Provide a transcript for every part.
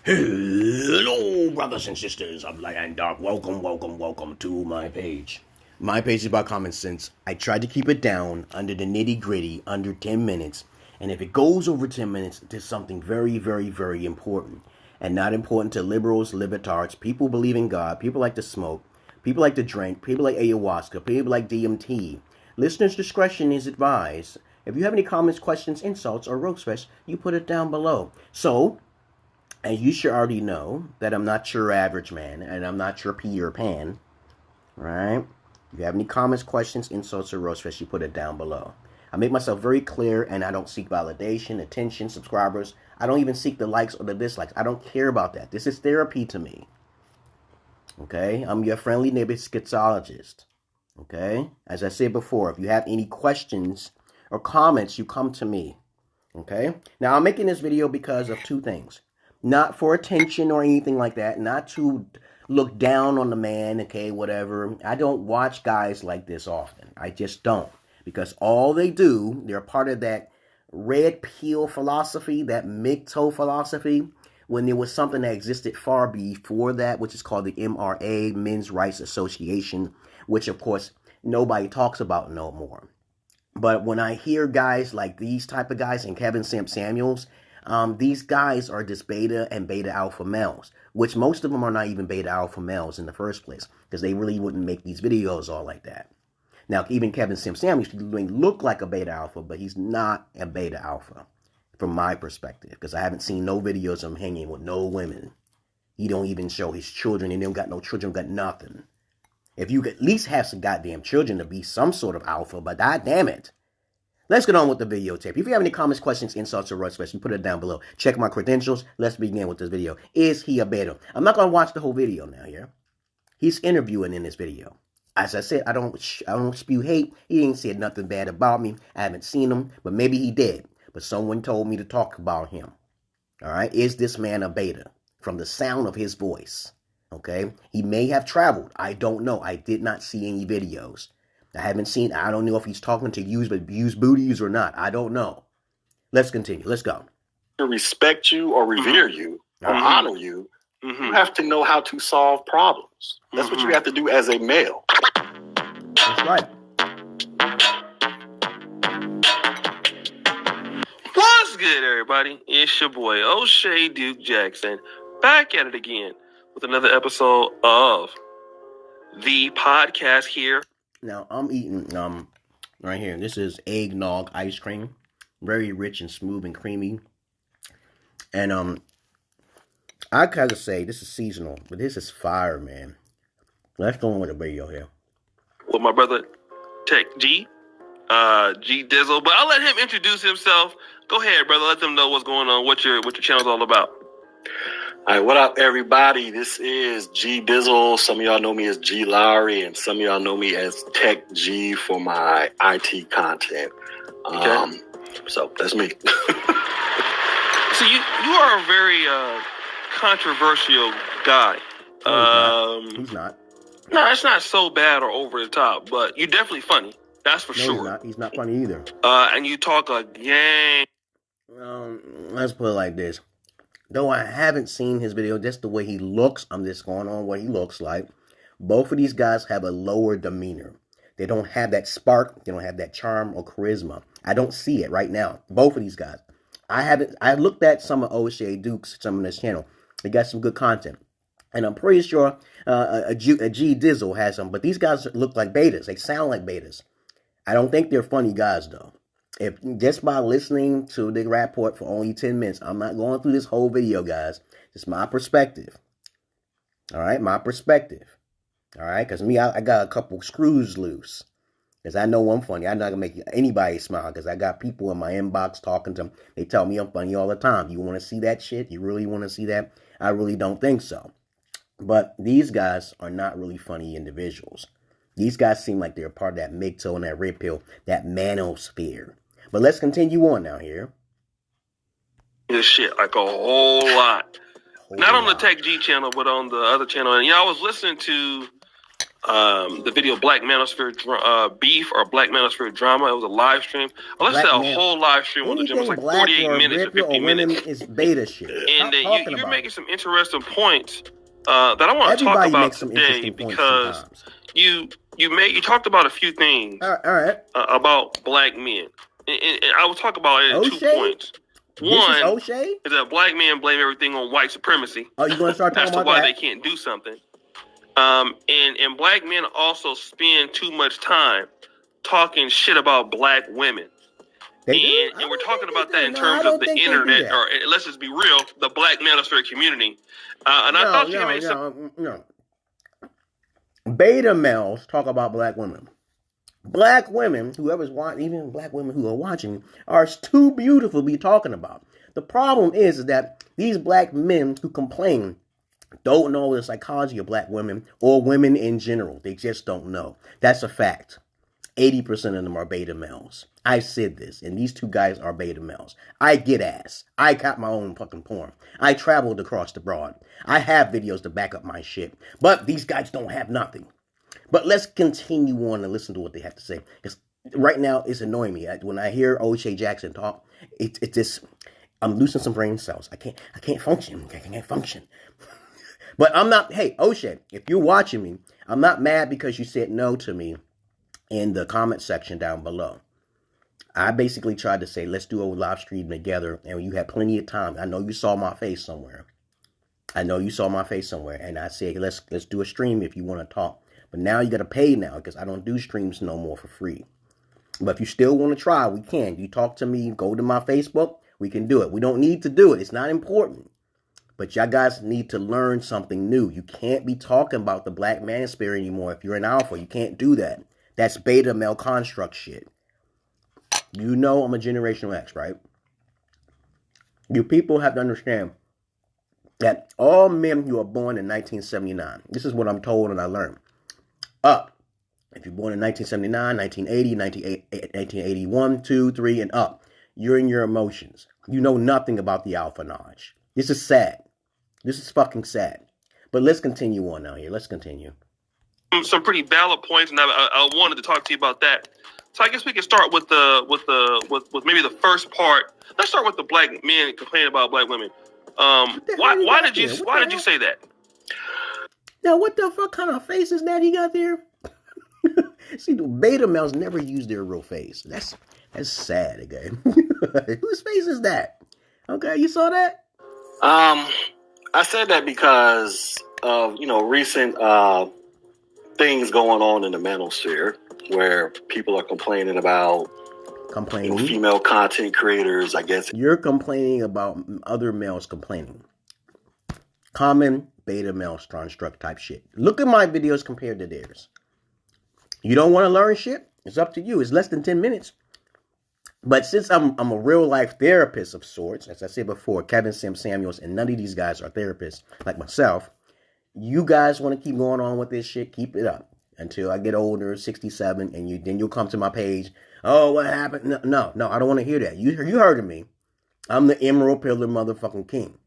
Hello, brothers and sisters of light and dark. Welcome to my page. My page is about common sense. I tried to keep it down under the nitty gritty, under 10 minutes. And if it goes over 10 minutes, there's something very, very, very important. And not important to liberals, libertards, people believe in God, people like to smoke, people like to drink, people like ayahuasca, people like DMT. Listeners' discretion is advised. If you have any comments, questions, insults, or roast fest, you put it down below. So, and you should already know that I'm not your average man, and I'm not your Peter Pan, right? If you have any comments, questions, insults, or roast fest, you put it down below. I make myself very clear, and I don't seek validation, attention, subscribers. I don't even seek the likes or the dislikes. I don't care about that. This is therapy to me. Okay? I'm your friendly neighbor Schizologist. Okay? As I said before, if you have any questions or comments, you come to me. Okay? Now, I'm making this video because of two things. Not for attention or anything like that. Not to look down on the man, okay, whatever. I don't watch guys like this often. I just don't. Because all they do, they're part of that red pill philosophy, that MGTOW philosophy, when there was something that existed far before that, which is called the MRA, Men's Rights Association, which, of course, nobody talks about no more. But when I hear guys like these type of guys and Kevin Samuels, these guys are just beta and beta alpha males, which most of them are not even beta alpha males in the first place, because they really wouldn't make these videos all like that. Now, even Kevin Samuels may look like a beta alpha, but he's not a beta alpha from my perspective, because I haven't seen no videos of him hanging with no women. He don't even show his children, and they don't got no children, got nothing. If you could at least have some goddamn children to be some sort of alpha, but god damn it. Let's get on with the videotape. If you have any comments, questions, insults, or roast fest, you put it down below. Check my credentials. Let's begin with this video. Is he a beta? I'm not going to watch the whole video now here. He's interviewing in this video. As I said, I don't spew hate. He ain't said nothing bad about me. I haven't seen him, but maybe he did. But someone told me to talk about him. All right? Is this man a beta? From the sound of his voice. Okay? He may have traveled. I don't know. I did not see any videos. I don't know if he's talking to used booties or not. I don't know. Let's continue. Let's go. To respect you or revere you or honor you, you have to know how to solve problems. That's what you have to do as a male. That's right. What's good, everybody? It's your boy, Oshay Duke Jackson, back at it again with another episode of the podcast here. Now, I'm eating, right here. This is eggnog ice cream. Very rich and smooth and creamy. And, I gotta say, this is seasonal, but this is fire, man. Let's go on with the video here. With my brother, Tech G Dizzle. But I'll let him introduce himself. Go ahead, brother. Let them know what's going on, what your channel's all about. All right, what up, everybody? This is G Dizzle. Some of y'all know me as G Lowry, and some of y'all know me as Tech G for my IT content. Okay. So that's me. So you are a very controversial guy. He's not. No, it's not so bad or over the top, but you're definitely funny. That's for sure. He's not funny either. And you talk a gang. Let's put it like this. Though I haven't seen his video, just the way he looks, I'm just going on what he looks like. Both of these guys have a lower demeanor. They don't have that spark. They don't have that charm or charisma. I don't see it right now. Both of these guys. I looked at some of Oshay Duke's, some of his channel. They got some good content. And I'm pretty sure a G Dizzle has some. But these guys look like betas. They sound like betas. I don't think they're funny guys, though. If just by listening to the report for only 10 minutes, I'm not going through this whole video, guys. It's my perspective. All right, my perspective. All right, because me, I got a couple screws loose. Because I know I'm funny. I'm not going to make anybody smile, because I got people in my inbox talking to them. They tell me I'm funny all the time. You want to see that shit? You really want to see that? I really don't think so. But these guys are not really funny individuals. These guys seem like they're part of that MGTOW and that red pill, that manosphere. But let's continue on now here. This shit like a whole lot. Not on the Tech G channel, but on the other channel. And I was listening to the video Black Manosphere Beef or Black Manosphere Drama. It was a live stream. I listened to a whole live stream on the gym. It was like 48 minutes or 50 minutes. Is beta shit. And and you're making some interesting points that I want to talk about today because you talked about a few things about black men, and I will talk about it in 2 points. One is that black men blame everything on white supremacy. Oh, you going to start talking about why they can't do something. And black men also spend too much time talking shit about black women. And we're talking about that in terms of the internet, or let's just be real, the black manosphere community. And I thought you made some... Beta males talk about black women. Black women, whoever's watching, even black women who are watching, are too beautiful to be talking about. The problem is that these black men who complain don't know the psychology of black women or women in general. They just don't know. That's a fact. 80% of them are beta males. I said this, and these 2 guys are beta males. I get ass. I got my own fucking porn. I traveled across the broad. I have videos to back up my shit. But these guys don't have nothing. But let's continue on and listen to what they have to say. Because right now, it's annoying me. When I hear Oshay Jackson talk, it's just, I'm losing some brain cells. I can't function. I can't function. But I'm not, hey, Oshay, if you're watching me, I'm not mad because you said no to me in the comment section down below. I basically tried to say, let's do a live stream together, and you had plenty of time. I know you saw my face somewhere. And I said, let's do a stream if you want to talk. But now you got to pay now because I don't do streams no more for free. But if you still want to try, we can. You talk to me, go to my Facebook, we can do it. We don't need to do it. It's not important. But y'all guys need to learn something new. You can't be talking about the black manosphere anymore if you're an alpha. You can't do that. That's beta male construct shit. You know I'm a generational X, right? You people have to understand that all men who are born in 1979, this is what I'm told and I learned. Up. If you're born in 1979, 1980, 1981, 2, 3, and up, you're in your emotions. You know nothing about the alpha knowledge. This is sad. This is fucking sad. But let's continue on now here. Let's continue. Some pretty valid points, and I wanted to talk to you about that. So I guess we can start with maybe the first part. Let's start with the black men complaining about black women. Why did you say that? Now, what the fuck kind of face is that he got there? See, the beta males never use their real face. That's sad, okay? Whose face is that? Okay, you saw that? I said that because of, recent things going on in the manosphere where people are complaining about female content creators, I guess. You're complaining about other males complaining. Common beta male construct type shit. Look at my videos compared to theirs. You don't want to learn shit? It's up to you. It's less than 10 minutes. But since I'm a real life therapist of sorts, as I said before, Kevin Samuels, and none of these guys are therapists like myself, you guys want to keep going on with this shit, keep it up until I get older, 67, and then you'll come to my page. Oh, what happened? No, I don't want to hear that. You heard of me. I'm the Emerald Pillar motherfucking king.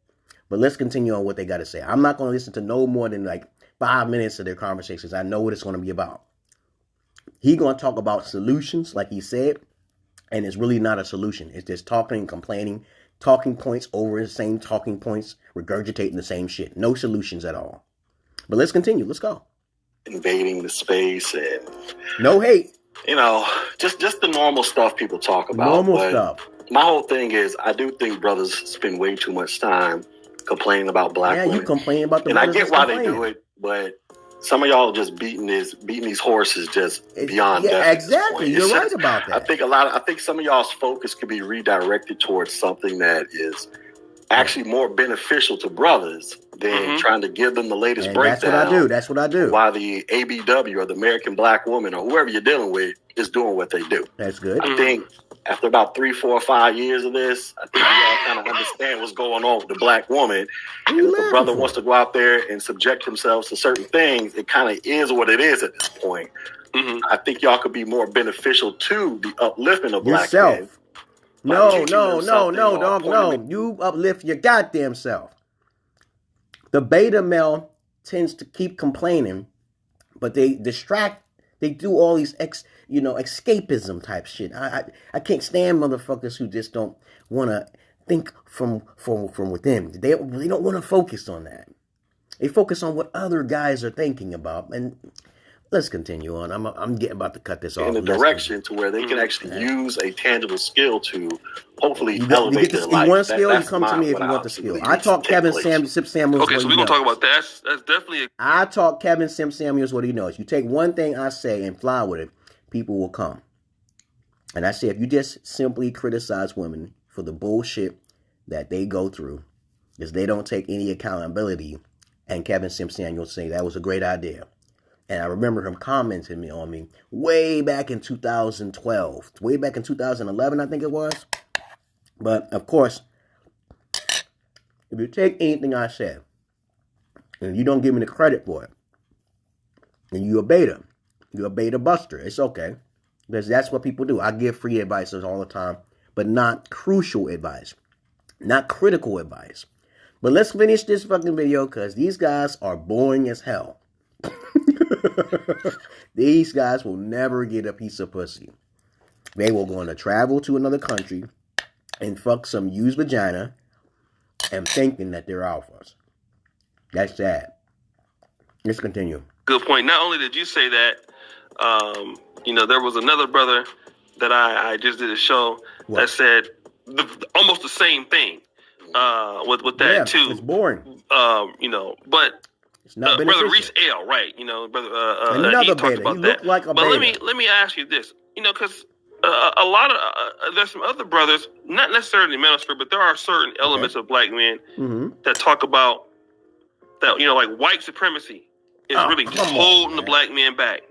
But let's continue on what they got to say. I'm not going to listen to no more than like 5 minutes of their conversations. I know what it's going to be about. He going to talk about solutions, like he said, and it's really not a solution. It's just talking and complaining, talking points over the same talking points, regurgitating the same shit. No solutions at all. But let's continue. Let's go. Invading the space and no hate. Just the normal stuff people talk about. Normal stuff. My whole thing is, I do think brothers spend way too much time complaining about black women. Yeah, you complain about the and I get why they do it, but some of y'all are just beating these horses just beyond death. Yeah, exactly. You're right about that. I think some of y'all's focus could be redirected towards something that is actually more beneficial to brothers than trying to give them the latest breakdown. That's what I do. While the ABW or the American Black Woman or whoever you're dealing with is doing what they do. That's good. I think after about 3, 4, 5 years of this, I think we all kind of understand what's going on with the black woman. And if a brother wants to go out there and subject themselves to certain things, it kind of is what it is at this point. I think y'all could be more beneficial to the uplifting of black men. No, dog, no. You uplift your goddamn self. The beta male tends to keep complaining, but they distract. They do all these escapism type shit. I can't stand motherfuckers who just don't want to think from within. They don't want to focus on that. They focus on what other guys are thinking about. And let's continue on. I'm getting about to cut this off. In a direction to where they can actually use a tangible skill to hopefully elevate their life. You want a skill? You come to me if you want the skill. I taught Kevin Sip Samuels. Okay, so we're going to talk about that. That's definitely I taught Kevin Sip Samuels what he knows. You take one thing I say and fly with it, people will come. And I say, if you just simply criticize women for the bullshit that they go through, because they don't take any accountability, and Kevin Sip Samuels say that was a great idea. And I remember him commenting on me way back in 2012, way back in 2011, I think it was. But of course, if you take anything I said and you don't give me the credit for it, and you're a beta buster, it's okay. Because that's what people do. I give free advice all the time, but not crucial advice, not critical advice. But let's finish this fucking video because these guys are boring as hell. These guys will never get a piece of pussy. They will go on to travel to another country and fuck some used vagina and thinking that they're alphas. That's sad. Let's continue. Good point. Not only did you say that, there was another brother that I just did a show that said almost the same thing with that too. It's boring. But it's not Brother Reese L, right? Brother another he talked beta. about you that. Look like a but beta. let me ask you this, because a lot of there's some other brothers, not necessarily manosphere, but there are certain elements of black men that talk about that, like white supremacy is really just holding the black man back.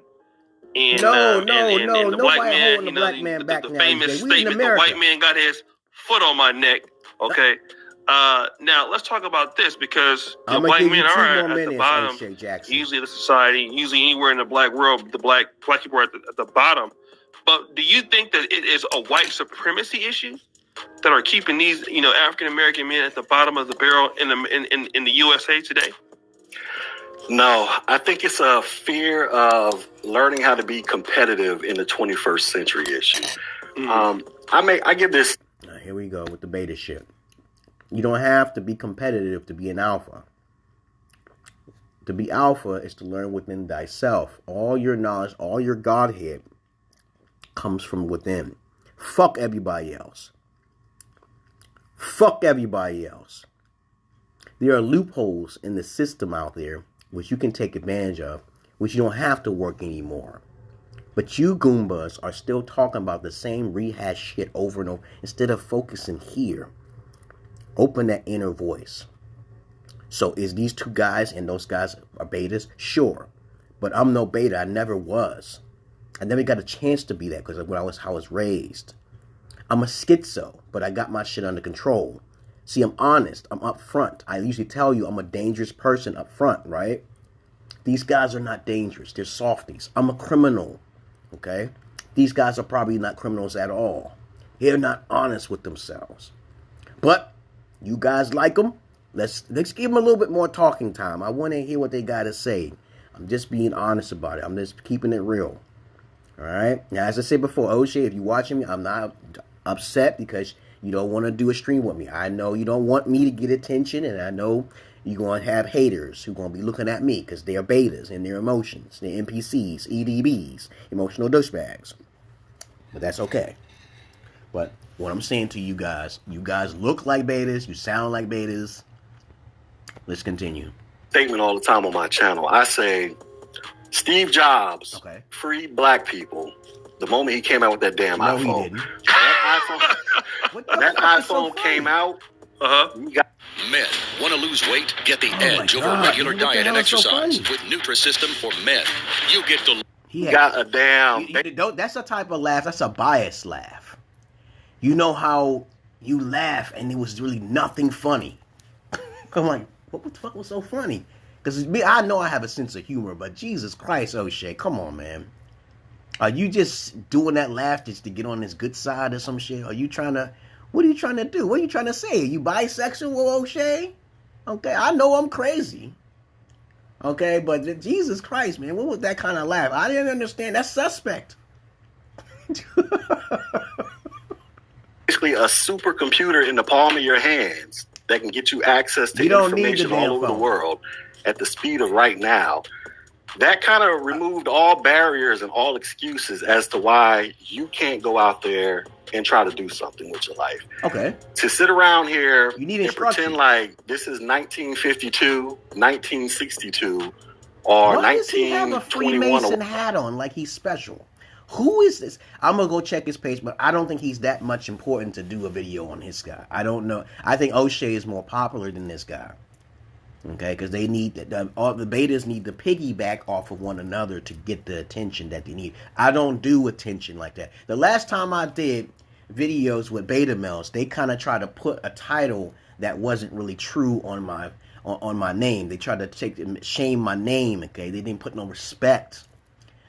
And, and the black man, holding the black man back the now. famous statement, the white man got his foot on my neck. Okay. Now let's talk about this because black men are at the bottom. Usually the society, usually anywhere in the black world, the black people are at the bottom. But do you think that it is a white supremacy issue that are keeping these, African American men at the bottom of the barrel in the USA today? No, I think it's a fear of learning how to be competitive in the 21st century issue. I give this. Here we go with the beta shit. You don't have to be competitive to be an alpha. To be alpha is to learn within thyself. All your knowledge, all your godhead comes from within. Fuck everybody else. Fuck everybody else. There are loopholes in the system out there which you can take advantage of, which you don't have to work anymore. But you Goombas are still talking about the same rehash shit over and over instead of focusing here. Open that inner voice. So is these two guys and those guys are betas? Sure. But I'm no beta. I never was. I never got a chance to be that because of how I was raised. I'm a schizo, but I got my shit under control. See, I'm honest. I'm upfront. I usually tell you I'm a dangerous person up front, right? These guys are not dangerous. They're softies. I'm a criminal, okay? These guys are probably not criminals at all. They're not honest with themselves. But you guys like them? Let's give them a little bit more talking time. I want to hear what they got to say. I'm just being honest about it. I'm just keeping it real. All right? Now, as I said before, Oshay, if you're watching me, I'm not upset because you don't want to do a stream with me. I know you don't want me to get attention, and I know you're going to have haters who are going to be looking at me because they're betas in their emotions. They're NPCs, EDBs, emotional douchebags. But that's okay. But what I'm saying to you guys look like betas. You sound like betas. Let's continue. Statement all the time on my channel. I say, Steve Jobs freed black people the moment he came out with that damn iPhone. He didn't. That iPhone came out. Men want to lose weight? Get the edge over regular diet and exercise with Nutrisystem for men. You get the. He got a damn. That's a type of laugh. That's a biased laugh. You know how you laugh and it was really nothing funny. I'm like, what the fuck was so funny? Because I know I have a sense of humor, but Jesus Christ, Oshay, come on, man. Are you just doing that laugh just to get on his good side or some shit? What are you trying to do? What are you trying to say? Are you bisexual, Oshay? Okay, I know I'm crazy. Okay, but Jesus Christ, man, what was that kind of laugh? I didn't understand. That's suspect. basically a supercomputer in the palm of your hands that can get you access to information all over the world at the speed of right now. That kind of removed all barriers and all excuses as to why you can't go out there and try to do something with your life. Okay. To sit around here and pretend like this is 1952, 1962, or why does he have a 1921. Freemason hat on like he's special? Who is this? I'm going to go check his page, but I don't think he's that much important to do a video on his guy. I don't know. I think Oshay is more popular than this guy. Okay, because they need all the betas need to piggyback off of one another to get the attention that they need. I don't do attention like that. The last time I did videos with beta males, they kind of try to put a title that wasn't really true on my name. They tried to shame my name. Okay, they didn't put no respect.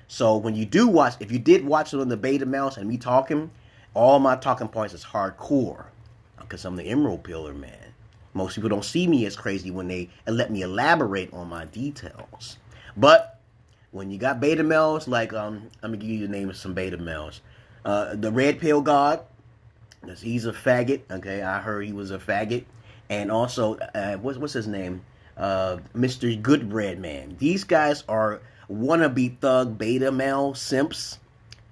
So when you do watch, if you did watch it on the beta males and me talking, all my talking points is hardcore because I'm the Emerald Pillar man. Most people don't see me as crazy when they let me elaborate on my details. But when you got beta males, like, I'm going to give you the name of some beta males. The Red Pill God, he's a faggot. Okay, I heard he was a faggot. And also, what's his name? Mr. Good Bread Man. These guys are wannabe thug beta male simps.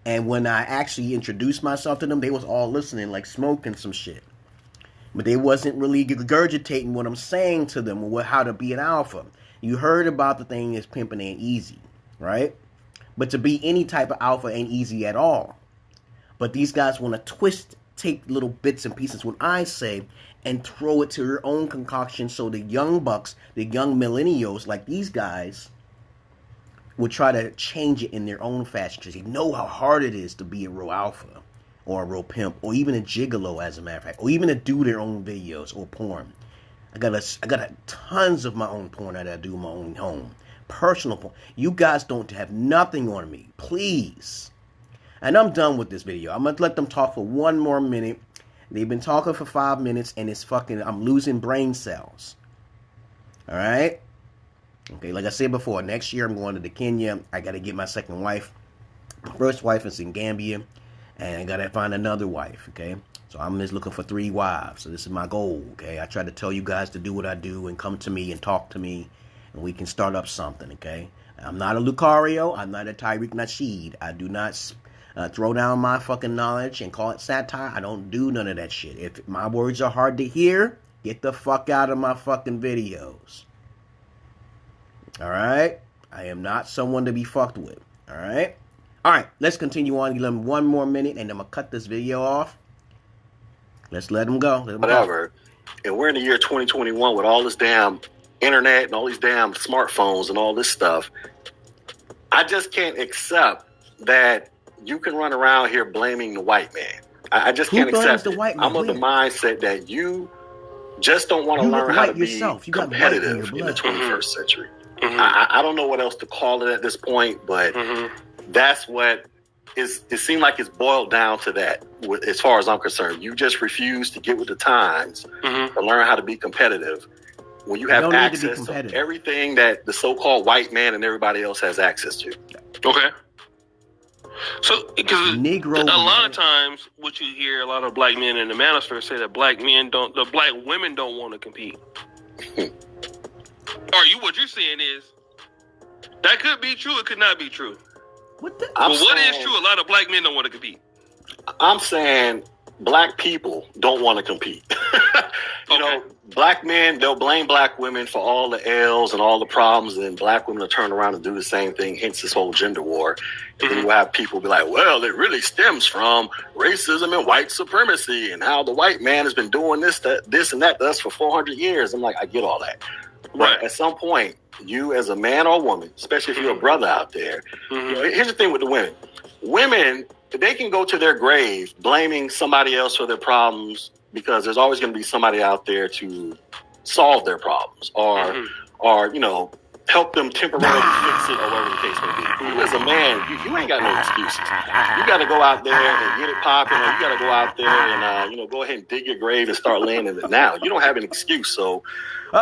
And when I actually introduced myself to them, they was all listening like smoking some shit. But they wasn't really regurgitating what I'm saying to them or how to be an alpha. You heard about the thing is pimping ain't easy, right? But to be any type of alpha ain't easy at all. But these guys want to take little bits and pieces what I say and throw it to their own concoction so the young bucks, the young millennials like these guys will try to change it in their own fashion because they know how hard it is to be a real alpha. Or a real pimp, or even a gigolo, as a matter of fact, or even to do their own videos or porn. I got tons of my own porn that I do in my own home, personal porn. You guys don't have nothing on me, please. And I'm done with this video. I'm gonna let them talk for one more minute. They've been talking for 5 minutes, and it's fucking. I'm losing brain cells. All right. Okay, like I said before, next year I'm going to Kenya. I got to get my second wife. My first wife is in Gambia. And I gotta find another wife, okay? So I'm just looking for 3 wives. So this is my goal, okay? I try to tell you guys to do what I do and come to me and talk to me, and we can start up something, okay? I'm not a Lucario. I'm not a Tyreek Nasheed. I do not throw down my fucking knowledge and call it satire. I don't do none of that shit. If my words are hard to hear, get the fuck out of my fucking videos. All right? I am not someone to be fucked with, all right? All right, let's continue on. Give them 1 more minute, and I'm going to cut this video off. Let's let them go. Whatever. And we're in the year 2021 with all this damn internet and all these damn smartphones and all this stuff. I just can't accept that you can run around here blaming the white man. I just can't accept the white man? I'm of the mindset that you just don't want to learn how to be competitive in the 21st century. I don't know what else to call it at this point, but... That's what it seemed like it's boiled down to that, as far as I'm concerned. You just refuse to get with the times and learn how to be competitive when you have access to everything that the so-called white man and everybody else has access to. Okay. So, because a lot of times, what you hear a lot of black men in the manosphere say that black women don't want to compete. What you're saying is that could be true. It could not be true. What is true? A lot of black men don't want to compete. I'm saying black people don't want to compete. You know, black men, they'll blame black women for all the ills and all the problems, and then black women will turn around and do the same thing, hence this whole gender war. And then you have people be like, well, it really stems from racism and white supremacy and how the white man has been doing this and that to us for 400 years. I'm like, I get all that. But at some point, you as a man or woman, especially if you're a brother out there, you know, here's the thing with the women. Women, they can go to their grave blaming somebody else for their problems because there's always going to be somebody out there to solve their problems or you know, help them temporarily fix it or whatever the case may be. You as a man, you ain't got no excuses. You got to go out there and get it popping, or you got to go out there and, you know, go ahead and dig your grave and start laying in it now. You don't have an excuse. So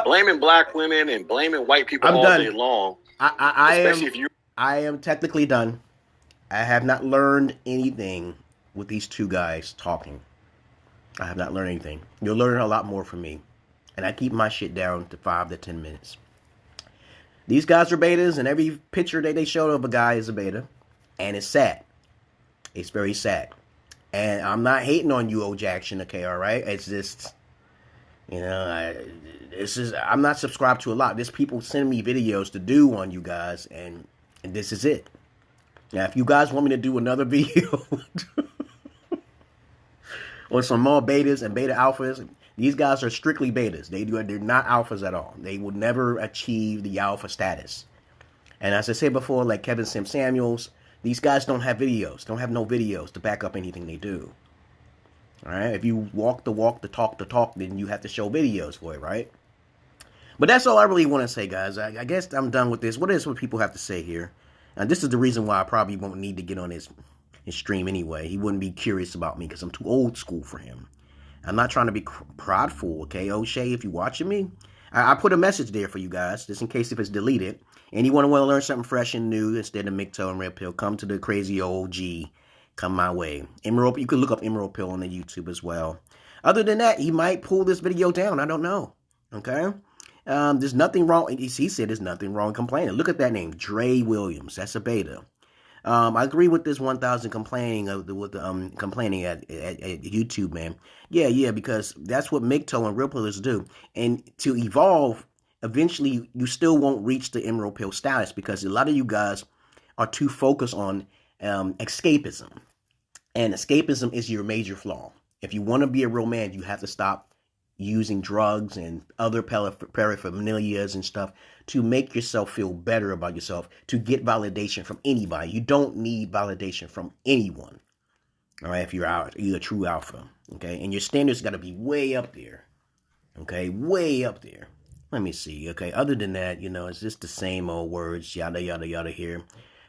blaming black women and blaming white people day long. I am technically done. I have not learned anything with these two guys talking. I have not learned anything. You'll learn a lot more from me. And I keep my shit down to 5 to 10 minutes. These guys are betas, and every picture that they showed of a guy is a beta. And it's sad. It's very sad. And I'm not hating on you, O Jackson, okay, alright? It's just, you know, I'm not subscribed to a lot. There's people sending me videos to do on you guys, and this is it. Now, if you guys want me to do another video or some more betas and beta alphas, these guys are strictly betas. They're not alphas at all. They will never achieve the alpha status. And as I said before, like Kevin Sim Samuels, these guys don't have videos. Don't have no videos to back up anything they do. All right? If you walk the walk, the talk, then you have to show videos for it, right? But that's all I really want to say, guys. I guess I'm done with this. What people have to say here? And this is the reason why I probably won't need to get on his stream anyway. He wouldn't be curious about me because I'm too old school for him. I'm not trying to be prideful, okay? O'Shea, if you're watching me, I put a message there for you guys, just in case if it's deleted. And you want to learn something fresh and new instead of Micto and Red Pill, come to the crazy old G. Come my way. Emerald, you can look up Emerald Pill on the YouTube as well. Other than that, he might pull this video down. I don't know. Okay? There's nothing wrong. He said there's nothing wrong complaining. Look at that name, Dre Williams. That's a beta. I agree with this 1,000 complaining complaining at YouTube, man. Yeah, because that's what Micto and Real Pillars do. And to evolve, eventually you still won't reach the Emerald Pill status because a lot of you guys are too focused on escapism. And escapism is your major flaw. If you want to be a real man, you have to stop using drugs and other paraphernalias and stuff to make yourself feel better about yourself, to get validation from anybody. You don't need validation from anyone. All right, if you're a true alpha, okay? And your standards got to be way up there, okay? Way up there. Let me see, okay? Other than that, you know, it's just the same old words, yada, yada, yada here.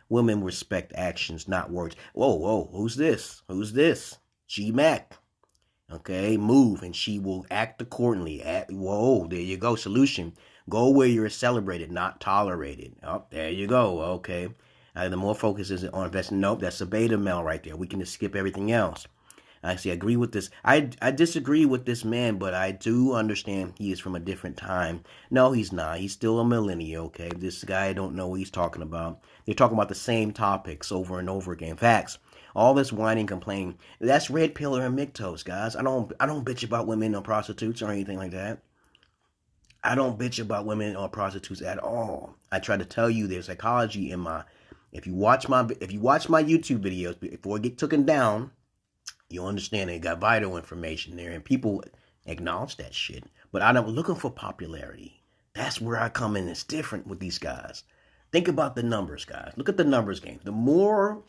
Women respect actions, not words. Whoa, who's this? Who's this? G-Mac. Okay, move, and she will act accordingly. Whoa, there you go. Solution. Go where you're celebrated, not tolerated. Oh, there you go. Okay. The more focus is on investing. Nope, that's a beta male right there. We can just skip everything else. I agree with this. I disagree with this man, but I do understand he is from a different time. No, he's not. He's still a millennial, okay? This guy, I don't know what he's talking about. They're talking about the same topics over and over again. Facts. All this whining, complaining, that's Red Pillar and Mictos, guys. I don't bitch about women or prostitutes or anything like that. I don't bitch about women or prostitutes at all. I try to tell you there's psychology in my. If you watch my YouTube videos before it get taken down, you'll understand it got vital information there, and people acknowledge that shit. But I'm looking for popularity. That's where I come in. It's different with these guys. Think about the numbers, guys. Look at the numbers game. The more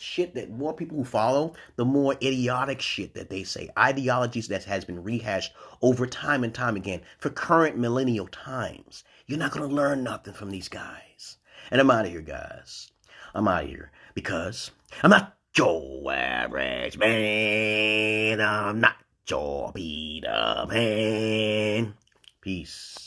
people who follow, the more idiotic shit that they say. Ideologies that has been rehashed over time and time again for current millennial times. You're not going to learn nothing from these guys. And I'm out of here, guys. I'm out of here because I'm not your average man. I'm not your Peter Pan. Peace.